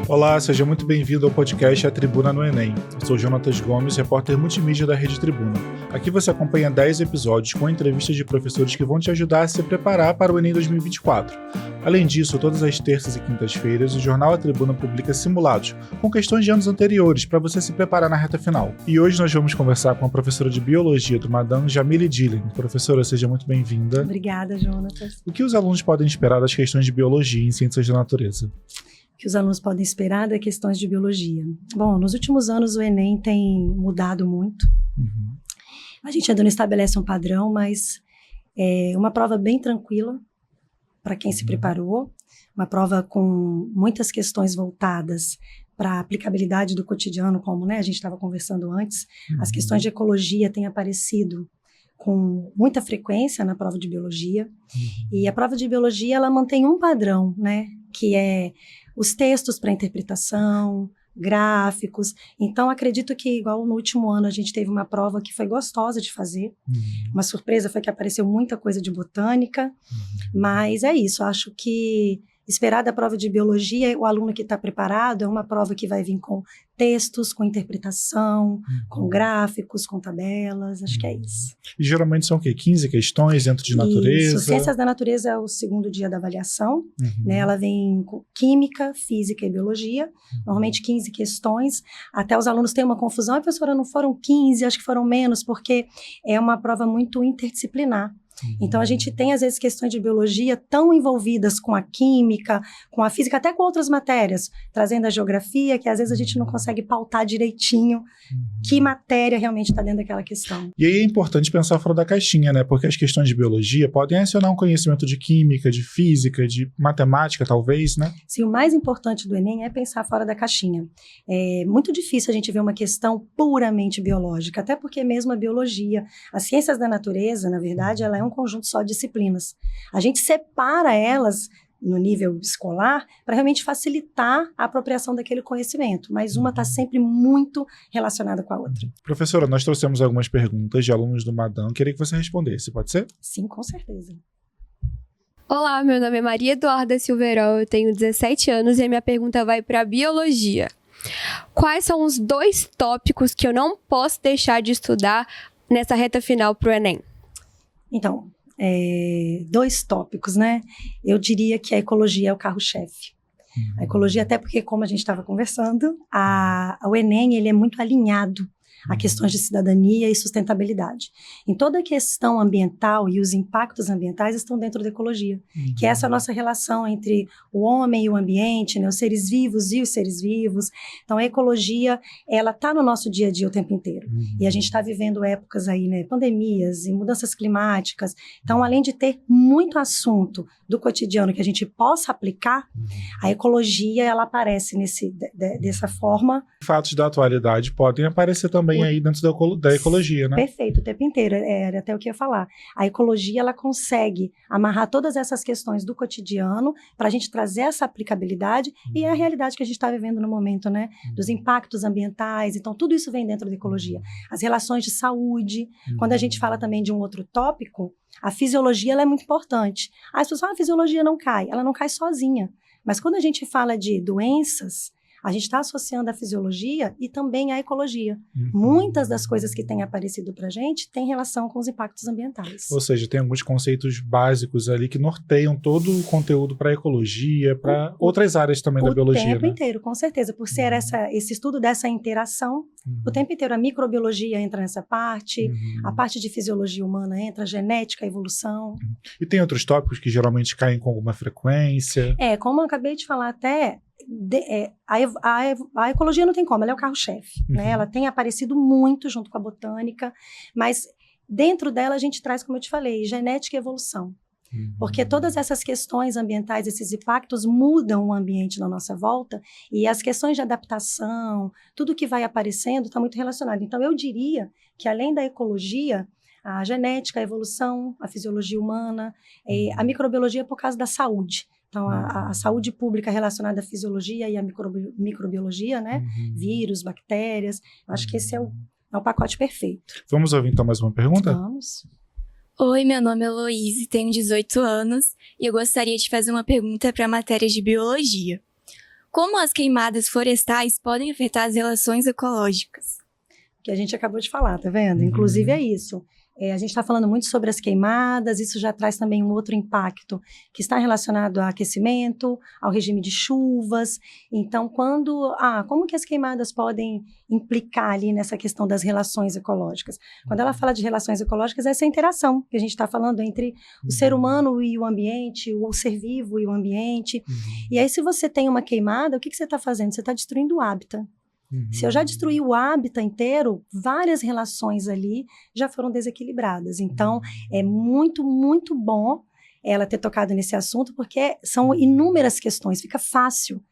Olá, seja muito bem-vindo ao podcast A Tribuna no Enem. Eu sou Jonatas Gomes, repórter multimídia da Rede Tribuna. Aqui você acompanha 10 episódios com entrevistas de professores que vão te ajudar a se preparar para o Enem 2024. Além disso, todas as terças e quintas-feiras, o jornal A Tribuna publica simulados com questões de anos anteriores para você se preparar na reta final. E hoje nós vamos conversar com a professora de Biologia do Madam, Jamile Dillen. Professora, seja muito bem-vinda. Obrigada, Jonatas. O que os alunos podem esperar das questões de Biologia em Ciências da Natureza? Que os alunos podem esperar das questões de biologia. Bom, nos últimos anos o Enem tem mudado muito. A gente ainda não estabelece um padrão, mas é uma prova bem tranquila para quem se preparou, uma prova com muitas questões voltadas para a aplicabilidade do cotidiano, como a gente estava conversando antes. As questões de ecologia têm aparecido com muita frequência na prova de biologia. E a prova de biologia, ela mantém um padrão, que é os textos para interpretação, gráficos. Então, acredito que, igual no último ano, a gente teve uma prova que foi gostosa de fazer. Uma surpresa foi que apareceu muita coisa de botânica, mas é isso, acho que esperar da prova de biologia, o aluno que está preparado, é uma prova que vai vir com textos, com interpretação, com gráficos, com tabelas, acho que é isso. E geralmente são o quê? 15 questões dentro de natureza? Isso, Ciências da Natureza é o segundo dia da avaliação, ela vem com Química, Física e Biologia, normalmente 15 questões, até os alunos têm uma confusão, a professora, não foram 15, acho que foram menos, porque é uma prova muito interdisciplinar. Então, a gente tem, às vezes, questões de biologia tão envolvidas com a química, com a física, até com outras matérias, trazendo a geografia, que às vezes a gente não consegue pautar direitinho que matéria realmente está dentro daquela questão. E aí é importante pensar fora da caixinha, Porque as questões de biologia podem acionar um conhecimento de química, de física, de matemática, talvez, Sim, o mais importante do Enem é pensar fora da caixinha. É muito difícil a gente ver uma questão puramente biológica, até porque mesmo a biologia, as ciências da natureza, na verdade, ela é um conjunto só de disciplinas. A gente separa elas no nível escolar para realmente facilitar a apropriação daquele conhecimento, mas uma está sempre muito relacionada com a outra. Professora, nós trouxemos algumas perguntas de alunos do Madam, queria que você respondesse, pode ser? Sim, com certeza. Olá, meu nome é Maria Eduarda Silverol, eu tenho 17 anos e a minha pergunta vai para Biologia. Quais são os 2 tópicos que eu não posso deixar de estudar nessa reta final para o Enem? Então, 2 tópicos, Eu diria que a ecologia é o carro-chefe. A ecologia, até porque, como a gente estava conversando, o Enem ele é muito alinhado a questões de cidadania e sustentabilidade. Em toda a questão ambiental e os impactos ambientais estão dentro da ecologia, que é essa nossa relação entre o homem e o ambiente, os seres vivos e os seres vivos. Então, a ecologia, ela está no nosso dia a dia o tempo inteiro. E a gente está vivendo épocas aí, pandemias e mudanças climáticas. Então, além de ter muito assunto do cotidiano que a gente possa aplicar, a ecologia, ela aparece dessa forma. Fatos da atualidade podem aparecer também aí dentro da ecologia, Perfeito, o tempo inteiro, era até o que eu ia falar. A ecologia, ela consegue amarrar todas essas questões do cotidiano para a gente trazer essa aplicabilidade e é a realidade que a gente está vivendo no momento, dos impactos ambientais. Então, tudo isso vem dentro da ecologia. As relações de saúde, quando a gente fala também de um outro tópico, a fisiologia, ela é muito importante. As pessoas falam, a fisiologia não cai, ela não cai sozinha. Mas quando a gente fala de doenças, a gente está associando a fisiologia e também a ecologia. Muitas das coisas que têm aparecido para a gente têm relação com os impactos ambientais. Ou seja, tem alguns conceitos básicos ali que norteiam todo o conteúdo para a ecologia, para outras áreas também da biologia. O tempo inteiro, com certeza. Por ser esse estudo dessa interação, o tempo inteiro a microbiologia entra nessa parte, a parte de fisiologia humana entra, a genética, a evolução. E tem outros tópicos que geralmente caem com alguma frequência? Como eu acabei de falar até... A ecologia não tem como, ela é o carro-chefe, Ela tem aparecido muito junto com a botânica, mas dentro dela a gente traz, como eu te falei, genética e evolução. Porque todas essas questões ambientais, esses impactos mudam o ambiente na nossa volta e as questões de adaptação, tudo que vai aparecendo está muito relacionado. Então, eu diria que além da ecologia, a genética, a evolução, a fisiologia humana, a microbiologia por causa da saúde. Então, a saúde pública relacionada à fisiologia e à microbiologia, Vírus, bactérias, eu acho que esse é o pacote perfeito. Vamos ouvir então mais uma pergunta? Vamos. Oi, meu nome é Heloíse, tenho 18 anos e eu gostaria de fazer uma pergunta para a matéria de biologia. Como as queimadas florestais podem afetar as relações ecológicas? Que a gente acabou de falar, tá vendo? Inclusive é isso. A gente está falando muito sobre as queimadas, isso já traz também um outro impacto que está relacionado ao aquecimento, ao regime de chuvas. Então, como que as queimadas podem implicar ali nessa questão das relações ecológicas? Quando ela fala de relações ecológicas, essa interação que a gente está falando entre o ser humano e o ambiente, o ser vivo e o ambiente. E aí, se você tem uma queimada, o que você está fazendo? Você está destruindo o hábitat. Se eu já destruí o hábitat inteiro, várias relações ali já foram desequilibradas. Então, é muito, muito bom ela ter tocado nesse assunto, porque são inúmeras questões, fica fácil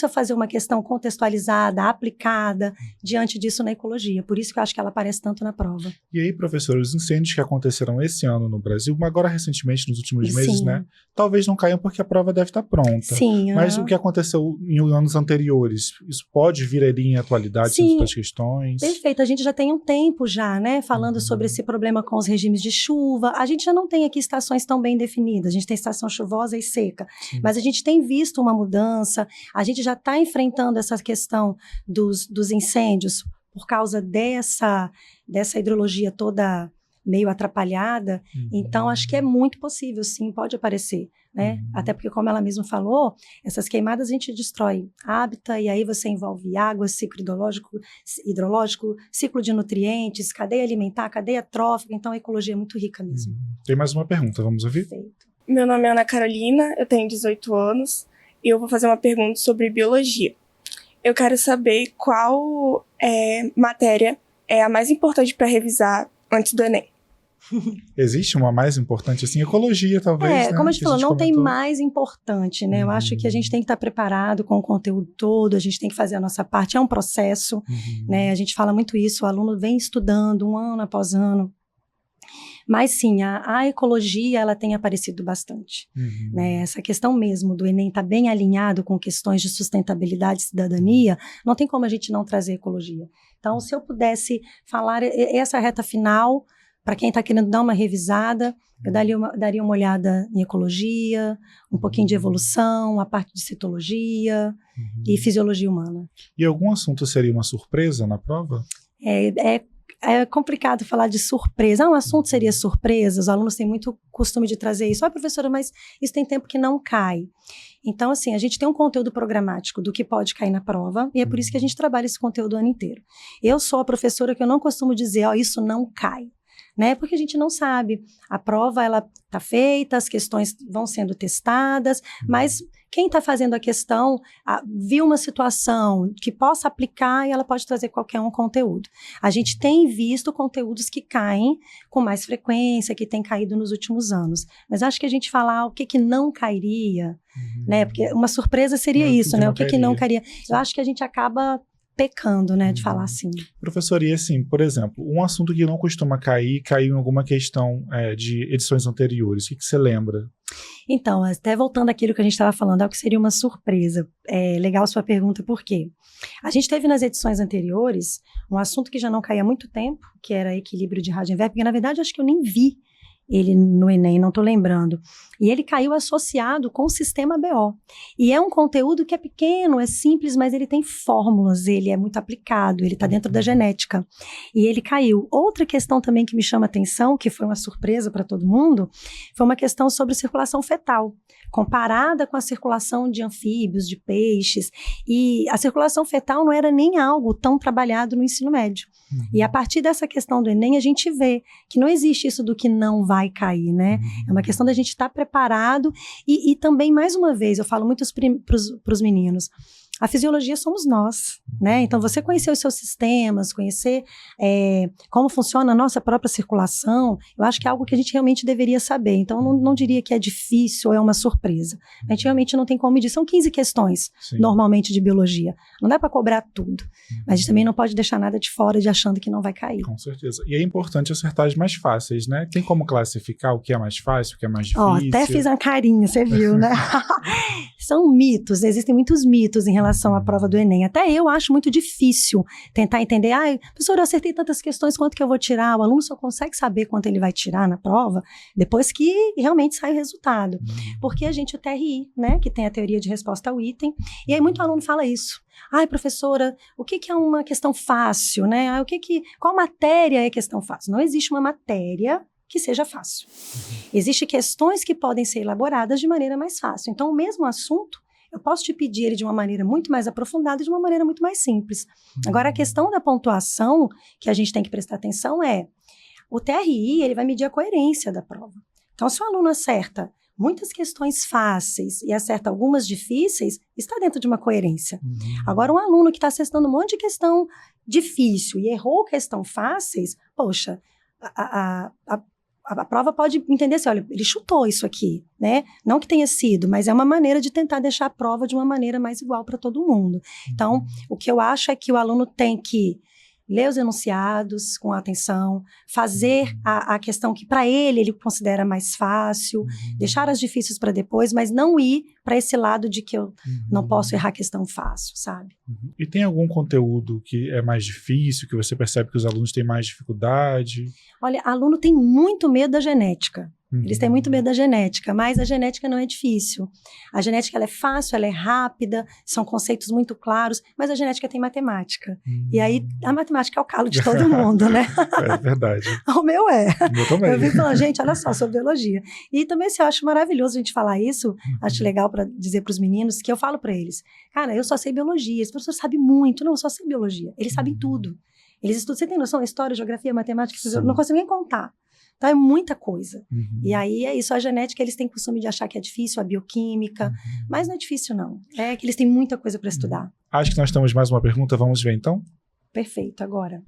eu fazer uma questão contextualizada, aplicada, diante disso na ecologia. Por isso que eu acho que ela aparece tanto na prova. E aí, professor, os incêndios que aconteceram esse ano no Brasil, agora recentemente, nos últimos meses, Sim. né? Talvez não caiam porque a prova deve estar pronta. Sim. Mas o que aconteceu em anos anteriores, isso pode vir ali em atualidade, em outras questões? Perfeito. A gente já tem um tempo já, né? Falando sobre esse problema com os regimes de chuva. A gente já não tem aqui estações tão bem definidas. A gente tem estação chuvosa e seca. Sim. Mas a gente tem visto uma mudança. A gente já está enfrentando essa questão dos incêndios por causa dessa hidrologia toda meio atrapalhada. Então, acho que é muito possível, sim, pode aparecer, né? Até porque, como ela mesma falou, essas queimadas a gente destrói hábitat, e aí você envolve água, ciclo hidrológico, ciclo de nutrientes, cadeia alimentar, cadeia trófica. Então, a ecologia é muito rica mesmo. Tem mais uma pergunta, vamos ouvir? Perfeito. Meu nome é Ana Carolina, eu tenho 18 anos e eu vou fazer uma pergunta sobre biologia. Eu quero saber qual matéria é a mais importante para revisar antes do Enem. Existe uma mais importante, assim, ecologia, talvez, né? Como a gente falou, não comentou. tem mais importante, né? Eu acho que a gente tem que estar preparado com o conteúdo todo, a gente tem que fazer a nossa parte, é um processo, né? A gente fala muito isso, o aluno vem estudando um ano após ano. Mas sim, a ecologia, ela tem aparecido bastante. Né? Essa questão mesmo do Enem estar bem alinhado com questões de sustentabilidade e cidadania, não tem como a gente não trazer ecologia. Então, se eu pudesse falar essa reta final, para quem está querendo dar uma revisada, eu daria uma olhada em ecologia, um pouquinho de evolução, a parte de citologia e fisiologia humana. E algum assunto seria uma surpresa na prova? É complicado falar de surpresa. Um assunto seria surpresa, os alunos têm muito costume de trazer isso. Professora, mas isso tem tempo que não cai. Então, assim, a gente tem um conteúdo programático do que pode cair na prova, e é por isso que a gente trabalha esse conteúdo o ano inteiro. Eu sou a professora que eu não costumo dizer, isso não cai. Né? Porque a gente não sabe. A prova, ela está feita, as questões vão sendo testadas, mas quem está fazendo a questão viu uma situação que possa aplicar e ela pode trazer qualquer conteúdo. A gente tem visto conteúdos que caem com mais frequência, que tem caído nos últimos anos. Mas acho que a gente falar o que não cairia, né? Porque uma surpresa seria isso, né? O que não cairia. Eu acho que a gente acaba pecando, né, de falar assim. Professor, e assim, por exemplo, um assunto que não costuma cair, caiu em alguma questão de edições anteriores. O que você lembra? Então, até voltando àquilo que a gente estava falando, algo que seria uma surpresa. Legal sua pergunta, por quê? A gente teve nas edições anteriores um assunto que já não caía há muito tempo, que era equilíbrio de rádio e verbo, porque na verdade acho que eu nem vi ele no Enem, não estou lembrando. E ele caiu associado com o sistema BO. E é um conteúdo que é pequeno, é simples, mas ele tem fórmulas, ele é muito aplicado, ele está dentro da genética. E ele caiu. Outra questão também que me chama a atenção, que foi uma surpresa para todo mundo, foi uma questão sobre circulação fetal, comparada com a circulação de anfíbios, de peixes. E a circulação fetal não era nem algo tão trabalhado no ensino médio. E a partir dessa questão do Enem, a gente vê que não existe isso do que não vai cair, né? É uma questão da gente estar preparado e também, mais uma vez, eu falo muito para os meninos, a fisiologia somos nós, né? Então, você conhecer os seus sistemas, conhecer como funciona a nossa própria circulação, eu acho que é algo que a gente realmente deveria saber. Então, não diria que é difícil ou é uma surpresa. A gente realmente não tem como medir. São 15 questões, normalmente, de biologia. Não dá para cobrar tudo. Mas a gente também não pode deixar nada de fora de achando que não vai cair. Com certeza. E é importante acertar as mais fáceis, né? Tem como classificar o que é mais fácil, o que é mais difícil? Até fiz uma carinha, você viu, né? são mitos, existem muitos mitos em relação à prova do Enem. Até eu acho muito difícil tentar entender, professor, eu acertei tantas questões, quanto que eu vou tirar? O aluno só consegue saber quanto ele vai tirar na prova depois que realmente sai o resultado. Porque a gente, o TRI, né, que tem a teoria de resposta ao item, e aí muito aluno fala isso. Professora, o que é uma questão fácil, né? Qual matéria é questão fácil? Não existe uma matéria que seja fácil. Existem questões que podem ser elaboradas de maneira mais fácil. Então, o mesmo assunto, eu posso te pedir ele de uma maneira muito mais aprofundada e de uma maneira muito mais simples. Agora, a questão da pontuação que a gente tem que prestar atenção é, o TRI, ele vai medir a coerência da prova. Então, se o aluno acerta muitas questões fáceis e acerta algumas difíceis, está dentro de uma coerência. Agora, um aluno que está acertando um monte de questão difícil e errou questão fáceis, poxa, a prova pode entender assim, olha, ele chutou isso aqui, né? Não que tenha sido, mas é uma maneira de tentar deixar a prova de uma maneira mais igual para todo mundo. Então, o que eu acho é que o aluno tem que ler os enunciados com atenção, fazer a questão que para ele considera mais fácil, deixar as difíceis para depois, mas não ir para esse lado de que eu não posso errar questão fácil, sabe? E tem algum conteúdo que é mais difícil, que você percebe que os alunos têm mais dificuldade? Olha, aluno tem muito medo da genética. Eles têm muito medo da genética, mas a genética não é difícil. A genética ela é fácil, ela é rápida, são conceitos muito claros, mas a genética tem matemática. E aí, a matemática é o calo de todo mundo, né? É verdade. O meu é. Eu também. Eu vim falando, gente, olha só, sobre biologia. E também, assim, eu acho maravilhoso a gente falar isso, acho legal para dizer para os meninos, que eu falo para eles, cara, eu só sei biologia, esse professor sabe muito. Não, eu só sei biologia. Eles sabem tudo. Eles estudam, você tem noção? História, geografia, matemática, eu não consigo nem contar. Então, é muita coisa. E aí, é isso. A genética, eles têm costume de achar que é difícil, a bioquímica. Mas não é difícil, não. É que eles têm muita coisa para estudar. Acho que nós temos mais uma pergunta. Vamos ver, então? Perfeito, agora.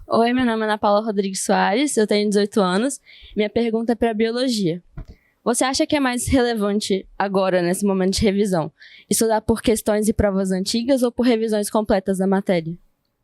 Oi, meu nome é Ana Paula Rodrigues Soares, eu tenho 18 anos. Minha pergunta é para biologia. Você acha que é mais relevante agora, nesse momento de revisão, estudar por questões e provas antigas ou por revisões completas da matéria?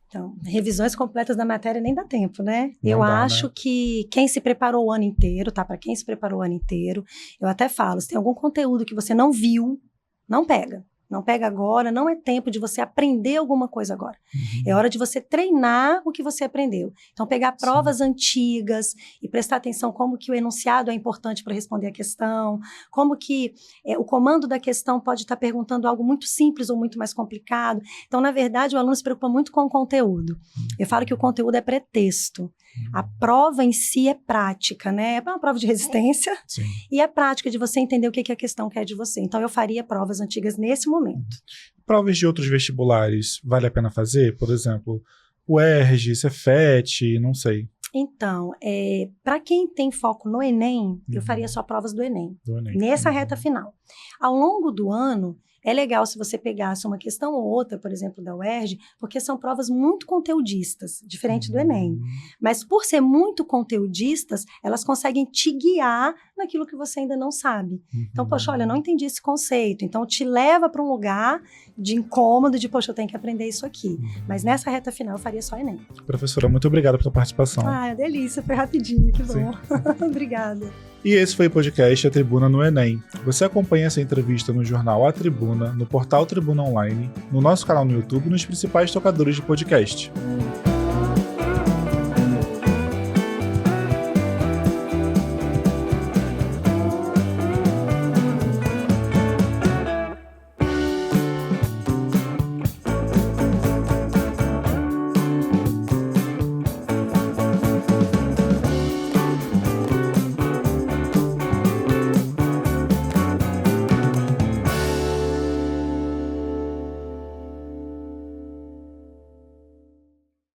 Então, revisões completas da matéria nem dá tempo, né? Não dá, acho que quem se preparou o ano inteiro, tá? Para quem se preparou o ano inteiro, eu até falo, se tem algum conteúdo que você não viu, não pega. Não pega agora, não é tempo de você aprender alguma coisa agora. É hora de você treinar o que você aprendeu. Então, pegar provas antigas e prestar atenção como que o enunciado é importante para responder a questão, como que o comando da questão pode estar perguntando algo muito simples ou muito mais complicado. Então, na verdade, o aluno se preocupa muito com o conteúdo. Eu falo que o conteúdo é pretexto. A prova em si é prática, né? É uma prova de resistência. Sim. E é prática de você entender o que a questão quer de você. Então, eu faria provas antigas nesse momento. Provas de outros vestibulares, vale a pena fazer? Por exemplo, o ERG, Cefet, não sei. Então, para quem tem foco no Enem, eu faria só provas do Enem. Nessa reta final. Ao longo do ano, é legal se você pegasse uma questão ou outra, por exemplo, da UERJ, porque são provas muito conteudistas, diferente do Enem. Mas por ser muito conteudistas, elas conseguem te guiar naquilo que você ainda não sabe. Então, poxa, olha, não entendi esse conceito. Então, te leva para um lugar de incômodo, de, poxa, eu tenho que aprender isso aqui. Mas nessa reta final, eu faria só Enem. Professora, muito obrigado pela participação. Delícia, foi rapidinho, que bom. Obrigada. E esse foi o podcast A Tribuna no Enem. Você acompanha essa entrevista no jornal A Tribuna, no portal Tribuna Online, no nosso canal no YouTube e nos principais tocadores de podcast.